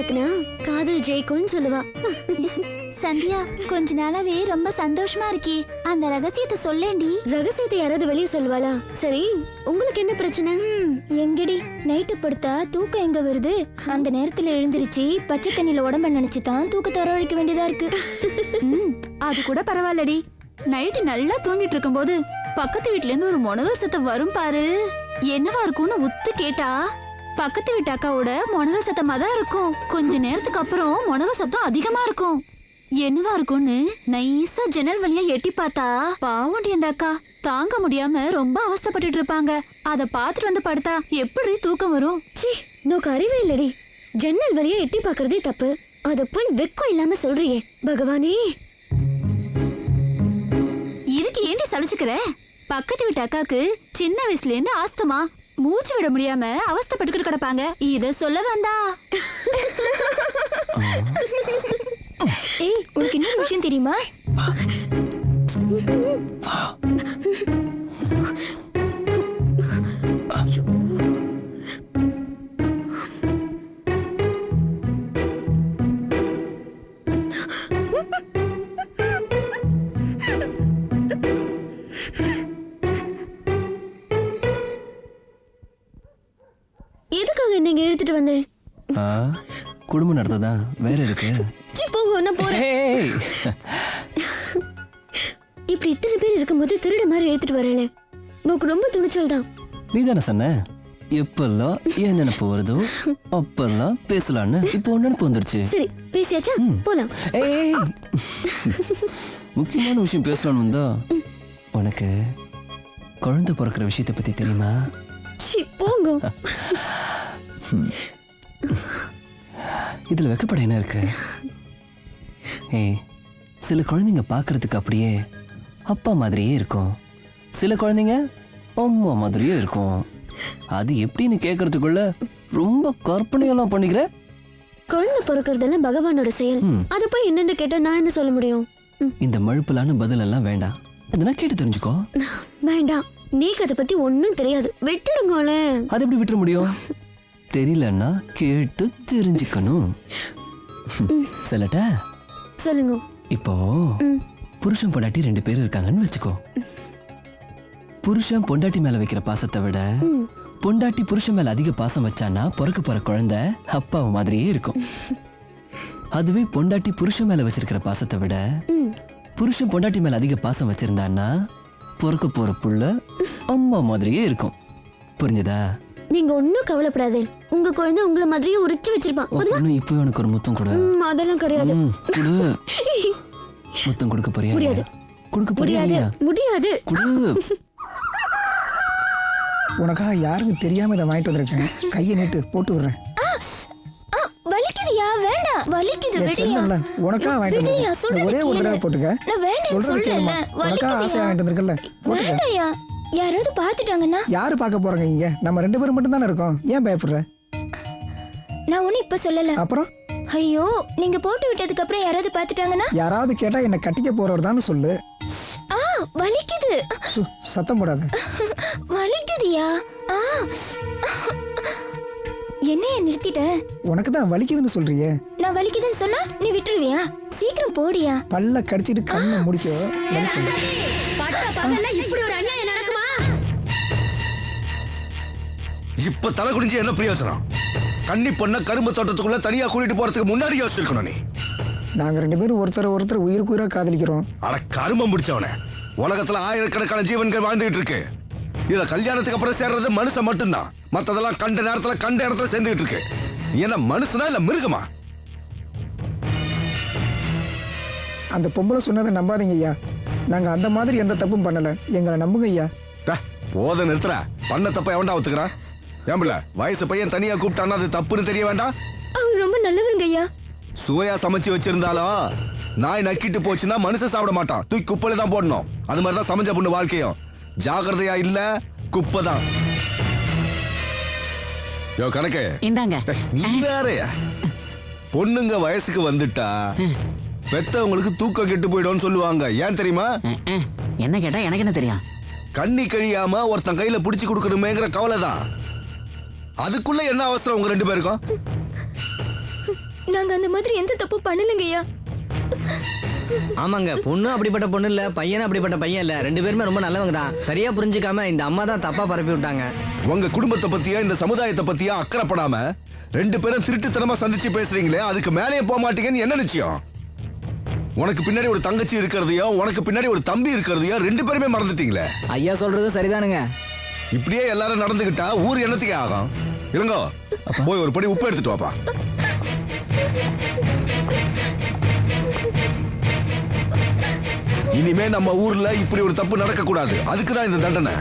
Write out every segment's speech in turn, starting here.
பயன்படுத்தினா காதல் ஜெயிக்கும்னு சொல்லுவா. சந்தியா, கொஞ்ச நாளாவே ரொம்ப சந்தோஷமா இருக்கே, அந்த ரகசியத்தை சொல்லேண்டி. ரகசியத்தை யாராவது வெளியே சொல்லுவாளா? சரி, உங்களுக்கு என்ன பிரச்சனை? எங்கடி நைட்டு படுத்தா தூக்கம் எங்க வருது? அந்த நேரத்துல எழுந்திருச்சு பச்சை தண்ணியில உடம்ப நினைச்சுதான் தூக்கத்தை வரவழைக்க வேண்டியதா இருக்கு. அது கூட பரவாயில்லடி. நைட்டு நல்லா தூங்கிட்டு இருக்கும் போது பக்கத்து வீட்டுல இருந்து ஒரு முனகல் சத்தம் வரும் பாரு. என்னவா இருக்கும்னு உத்து கேட்டா பக்கத்து வீட்டு அக்காவோட முனகல் சத்தமா தான் இருக்கும். கொஞ்ச நேரத்துக்கு அப்புறம் முனகல் சத்தம் அதிகமா இருக்கும். என்னவா இருக்கும்னு நைஸா ஜன்னல் வழியா எட்டி பார்த்தா பாவண்டி அந்த அக்கா தாங்க முடியாம ரொம்ப அவஸ்தைப்பட்டுட்டு இருப்பாங்க. அத பாத்துட்டு வந்து படுத்தா எப்படி தூக்கம் வரும்? நோக்கு அறிவே இல்லடி. ஜன்னல் வழியா எட்டி பாக்குறதே தப்பு. அத போய் வெக்கம் இல்லாம சொல்றியே பகவானே. இதுக்கு ஏண்டி சலிச்சுக்கிற? பக்கத்து வீட்டு அக்காக்கு சின்ன வயசுல இருந்து ஆஸ்துமா, மூச்சு விட முடியாம அவஸ்தைப்பட்டுக்கிட்டு கிடப்பாங்க. இத சொல்ல வந்தா. ஏய், உனக்கு இன்னொரு விஷயம் தெரியுமா? எதுக்காக நீங்க எடுத்துட்டு வந்தேன்? குடும்பம் நடத்ததா வேற இருக்கு. போங்க, நான் போறேன். இப்படி இத்தனை பேர் இருக்கும்போது திருட மாதிரி எடுத்துட்டு வரல. நோக்கு ரொம்ப துணிச்சல் தான். நீ தானே சொன்ன எப்பெல்லாம் ஏன் நினைப்பு வருதோ அப்பெல்லாம் பேசலான்னு. இப்போ நினைப்பு வந்துருச்சு. சரி, பேசியாச்சா? போலாம். முக்கியமான விஷயம் பேசலான்னு வந்தா, உனக்கு குழந்தை பிறக்கிற விஷயத்தை பத்தி தெரியுமா? போங்க. இதுல வெக்கப்பட என்ன இருக்கு? சில குழந்தைங்க பார்க்கறதுக்கு அப்படியே அப்பா மாதிரியே இருக்கும், சில குழந்தைங்க அம்மா மாதிரியே இருக்கும். அது எப்படின்னு கேட்கறதுக்குள்ள ரொம்ப கற்பனையெல்லாம் பண்ணிக்கிற. குழந்தை பிறக்கிறதெல்லாம் பகவானோட செயல். அத போய் என்னன்னு கேட்டா நான் என்ன சொல்ல முடியும்? இந்த மழுப்பலான பதில் எல்லாம் வேண்டாம். அதெல்லாம் கேட்டு தெரிஞ்சுக்கோ. வேண்டாம், நீக்கு அதை பத்தி ஒன்னும் தெரியாது, விட்டுடுங்களே. அது எப்படி விட்டுற முடியும்? தெரியலன்னா கேட்டு தெரிஞ்சுக்கணும். சொல்லட்டா? சொல்லுங்க. இப்போ புருஷன் பொண்டாட்டி 2 பேர் இருக்காங்கன்னு வச்சுக்கோ. புருஷன் பொண்டாட்டி மேல வைக்கிற பாசத்தை விட பொண்டாட்டி புருஷன் மேல அதிக பாசம் வச்சானா பிறக்க போற குழந்தை அப்பாவை மாதிரியே இருக்கும். அதுவே பொண்டாட்டி புருஷன் மேல வச்சிருக்கிற பாசத்தை விட புருஷன் பொண்டாட்டி மேல அதிக பாசம் வச்சிருந்தான்னா பிறக்க போற புள்ள அம்மா மாதிரியே இருக்கும். புரிஞ்சுதா? நீங்க ஒன்னும் கவலைப்படாதே, உங்க குழந்தை உங்களை மாதிரியே உரிச்சு வச்சிருப்பான். இப்போ எனக்கு ஒரு முத்தம் கொடு. அதெல்லாம் கிடையாது. முத்தம் கொடுக்க போறியா? முடியாது. கொடுக்க போறியா? முடியாது. உனக்கா யாருக்கும் தெரியாம இதை வாங்கிட்டு வந்திருக்கேன். கையை நீட்டு போட்டு விடுறேன். வலிக்குதுயா? வேண்டாம், வலிக்குது. விடுயா. உனக்கா வாங்கிட்டு வந்திருக்கேன். ஒரே ஒரு தடவை போட்டுக்க. நான் வேண்டாம் சொல்றது கேளுமா. உனக்கா ஆசையா வாங்கிட்டு வந்திருக்கல, போட்டுக்க. வேண்டாம்யா, யாராவது பாத்துட்டாங்கன்னா? யாரு பார்க்க போறாங்க? இங்க நம்ம 2 பேரும் மட்டும் தானே இருக்கோம். ஏன் பயப்படுற? நான் ஒண்ணு இப்ப சொல்லல. அப்புறம்? ஐயோ, நீங்க போட்டு விட்டதுக்கு அப்புறம் யாராவது பாத்துட்டாங்கன்னா? யாராவது கேட்டா என்ன கட்டிக்க போறவர் தான் சொல்லு. வலிக்குது. சத்தம் போடாத. வலிக்குதியா? என்னைய நிறுத்திட்ட? உனக்கு தான் வலிக்குதுன்னு சொல்றியே. நான் வலிக்குதுன்னு சொன்னா நீ விட்டுருவியா? சீக்கிரம் போடியா. பல்ல கடிச்சிட்டு கண்ணை முடிக்க. இப்படி ஒரு அநியாயம் நடக்குமா? இப்ப தலை குடிஞ்சு என்ன பிரயோஜனம்? கன்னி பொண்ண கரும்பு தோட்டத்துக்குள்ள தனியா கூட்டிட்டு போறதுக்கு முன்னாடி யோசிச்சிருக்கணும். நீ நாங்க 2 பேரும் ஒருத்தர் உயிருக்கு உயிரா காதலிக்கிறோம். அட கருமம் முடிச்சவனே, உலகத்துல ஆயிரக்கணக்கான ஜீவன்கள் வாழ்ந்துகிட்டு இருக்கு. இதுல கல்யாணத்துக்கு அப்புறம் சேர்றது மனுஷன் மட்டும்தான். மத்ததெல்லாம் கண்ட நேரத்துல கண்ட இடத்துல சேர்ந்துகிட்டு இருக்கு. என்ன மனுஷனா இல்ல மிருகமா? அந்த பொம்பளை சொன்னதை நம்பாதீங்க ஐயா. நாங்க அந்த மாதிரி எந்த தப்பும் பண்ணல. எங்களை நம்புங்க ஐயா. போத நிறுத்துற. பண்ண தப்ப எவன்டா ஒத்துக்கிறான்? ஏம்பிள்ள, வயசு பையன் தனியா கூப்பிட்டான்னா அது தப்புன்னு தெரிய வேண்டாம். அவர் ரொம்ப நல்லவருங்க ஐயா. சுவையா சமைச்சு வச்சிருந்தாலும் நாய் நக்கிட்டு போச்சுன்னா மனுஷன் சாப்பிட மாட்டான், தூக்கி குப்பையில தான் போடணும். அது மாதிரிதான் சமைச்ச பொண்ணு வாழ்க்கையும். ஜாகிரதையா இல்ல குப்பை தான். யோ கணக்கு இந்தாங்க. நீ வேறயா? பொண்ணுங்க வயசுக்கு வந்துட்டா பெத்தவங்களுக்கு தூக்கம் கெட்டு போயிடும் சொல்லுவாங்க. ஏன் தெரியுமா? என்ன கேட்டா எனக்கு என்ன தெரியும்? கண்ணி கழியாம ஒருத்தன் கையில புடிச்சு கொடுக்கணுமேங்கிற கவலை தான். அதுக்குள்ள என்ன அவசரம் உங்க 2 பேருக்கும்? நாங்க அந்த மாதிரி எந்த தப்பு பண்ணலங்கய்யா. ஆமாங்க, பொண்ணு அப்படிப்பட்ட பொண்ணு இல்ல, பையனும் அப்படிப்பட்ட பையன் இல்ல, ரெண்டு பேருமே ரொம்ப நல்லவங்க தான். சரியா புரிஞ்சுக்காம இந்த அம்மா தான் தப்பா பரப்பி விட்டாங்க. உங்க குடும்பத்தை பத்தியா இந்த சமுதாயத்தை பத்தியா அக்கறைப்படாம ரெண்டு பேரும் திருட்டுத்தனமா சந்திச்சு பேசுறீங்களே, அதுக்கு மேலே போக மாட்டீங்கன்னு என்ன நிச்சயம்? உனக்கு பின்னாடி ஒரு தங்கச்சி இருக்கிறதையோ உனக்கு பின்னாடி ஒரு தம்பி இருக்கிறதையோ ரெண்டு பேருமே மறந்துட்டீங்களே. ஐயா சொல்றது சரிதானுங்க. இப்படியே எல்லாரும் நடந்துகிட்டா ஊர் என்னத்துக்கே ஆகும்? இல்லங்கோ, போய் ஒரு படி உப்பு எடுத்துட்டு வாப்பா. இனிமே நம்ம ஊர்ல இப்படி ஒரு தப்பு நடக்க கூடாது. அதுக்குதான் இந்த தண்டனை.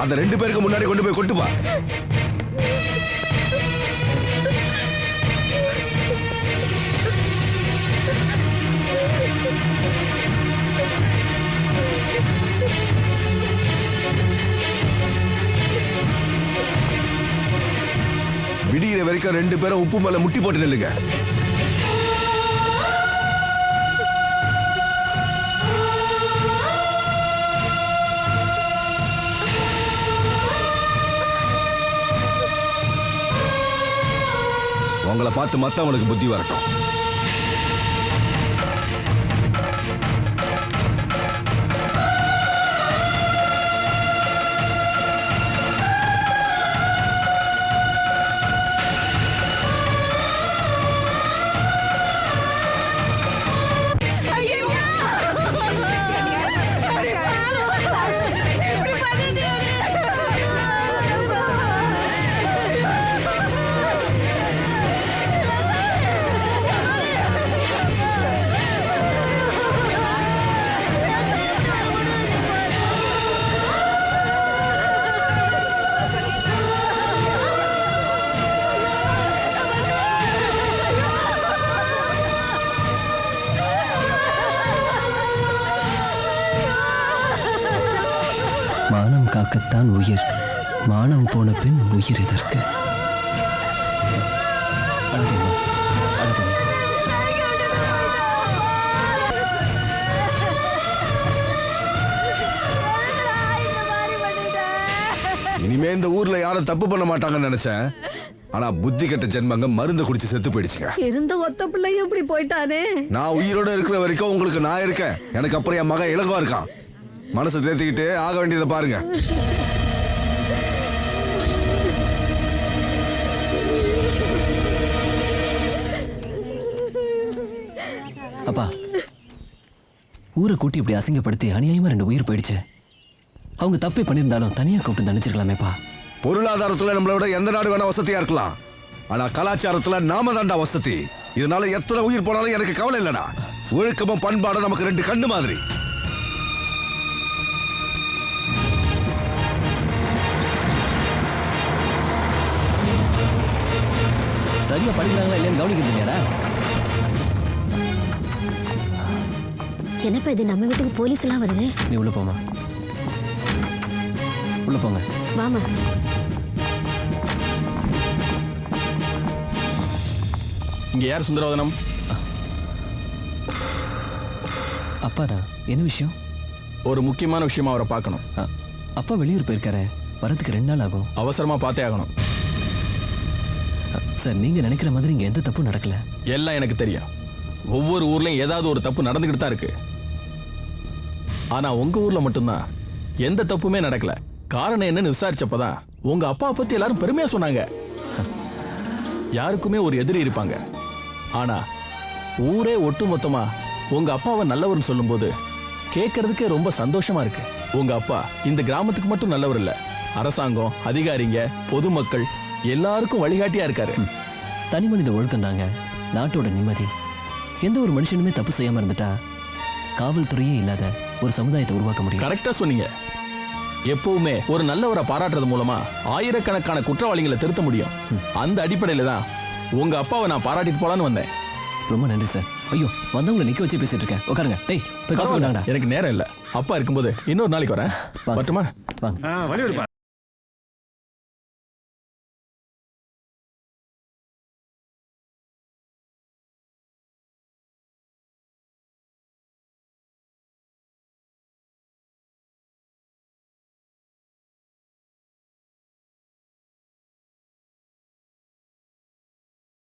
அந்த ரெண்டு பேருக்கு முன்னாடி கொண்டு போய் கொட்டுப்பா. விடிகிற வரைக்கும் ரெண்டு பேரும் உப்பு மேல முட்டி போட்டு நில்லுங்க. உங்களை பார்த்து மத்தவங்களுக்கு புத்தி வரட்டும். மானம் காக்கத்தான் உயிர், மானம் போன பின் உயிர் எதற்கு? அழுதேம்மா, அழுதேம்மா. இனிமே இந்த ஊர்ல யாரும் தப்பு பண்ண மாட்டாங்கன்னு நினைச்சேன். ஆனா புத்தி கெட்ட ஜென்மங்க மருந்து குடிச்சு செத்து போயிடுச்சுங்க. இருந்த ஒத்த பிள்ளை எப்படி போயிட்டானே. நான் உயிரோட இருக்கிற வரைக்கும் உங்களுக்கு நான் இருக்கேன். எனக்கு அப்புறம் என் மகன் இளங்கோ இருக்கான். மனசை தேர்த்திக்கிட்டு ஆக வேண்டியதை பாருங்க. அப்பா, ஊரை கூட்டி இப்படி அசிங்கப்படுத்தி அநியாயமா 2 உயிர் போயிடுச்சு. அவங்க தப்பே பண்ணியிருந்தாலும் தனியா கூப்பிட்டு தண்டிச்சிருக்கலாமேப்பா. பொருளாதாரத்துல நம்மளை விட எந்த நாடு வேணா வசதியா இருக்கலாம். ஆனா கலாச்சாரத்துல நாம தாண்டா வசதி. இதனால எத்தனை உயிர் போனாலும் எனக்கு கவலை இல்லடா. ஒழுக்கமும் பண்பாடும் நமக்கு 2 கண்ணு மாதிரி. சரியா படிக்கிறாங்களா இல்லையான்னு கவனிக்கிறது இல்லையாடா? என்னப்பா இது, நம்ம வீட்டுக்கு போலீஸ் எல்லாம் வருது. நீ உள்ள போமா, உள்ள போங்க. வாமா. இங்க யார் சுந்தரவதனம்? அப்பா தான். என்ன விஷயம்? ஒரு முக்கியமான விஷயமா அவரை பார்க்கணும். அப்பா வெளியூர் போயிருக்காரு, வரதுக்கு 2 நாள் ஆகும். அவசரமா பார்த்தே ஆகணும். சார், நீங்க நினைக்கிற மாதிரி இங்க எந்த தப்பும் நடக்கல. எல்லாம் எனக்கு தெரியும். ஒவ்வொரு ஊர்லயும் ஏதாவது ஒரு தப்பு நடந்துகிட்டு தான் இருக்கு. ஆனா உங்க ஊர்ல மட்டும்தான் எந்த தப்புமே நடக்கல. காரணம் என்னன்னு விசாரிச்சப்பதான் உங்க அப்பாவை பத்தி எல்லாரும் பெருமையா சொன்னாங்க. யாருக்குமே ஒரு எதிரி இருப்பாங்க. ஆனா ஊரே ஒட்டுமொத்தமா உங்க அப்பாவை நல்லவர்னு சொல்லும்போது கேட்கறதுக்கே ரொம்ப சந்தோஷமா இருக்கு. உங்க அப்பா இந்த கிராமத்துக்கு மட்டும் நல்லவர் இல்ல, அரசாங்கம், அதிகாரிங்க, பொதுமக்கள் எல்லாருக்கும் வழிகாட்டியா இருக்காரு. தனி மனித ஒழுக்கம் தாங்க நாட்டோட நிம்மதி. எந்த ஒரு மனுஷனுமே தப்பு செய்யாம இருந்துட்டா காவல்துறையே இல்லாத ஒரு சமுதாயத்தை உருவாக்க முடியும். கரெக்டா சொன்னீங்க. எப்பவுமே ஒரு நல்லவரை பாராட்டுறது மூலமா ஆயிரக்கணக்கான குற்றவாளிகளை திருத்த முடியும். அந்த அடிப்படையில தான் உங்க அப்பாவை நான் பாராட்டிட்டு போலான்னு வந்தேன். ரொம்ப நன்றி சார். ஐயோ, வந்தவங்களை நிக்க வச்சு பேசிட்டு இருக்கேன். உட்காருங்க. டேய், போய் காஃபி கொண்டாங்கடா. எனக்கு நேரம் இல்ல. அப்பா இருக்கும்போது இன்னொரு நாளைக்கு வரேன். வரட்டுமா? வாங்க.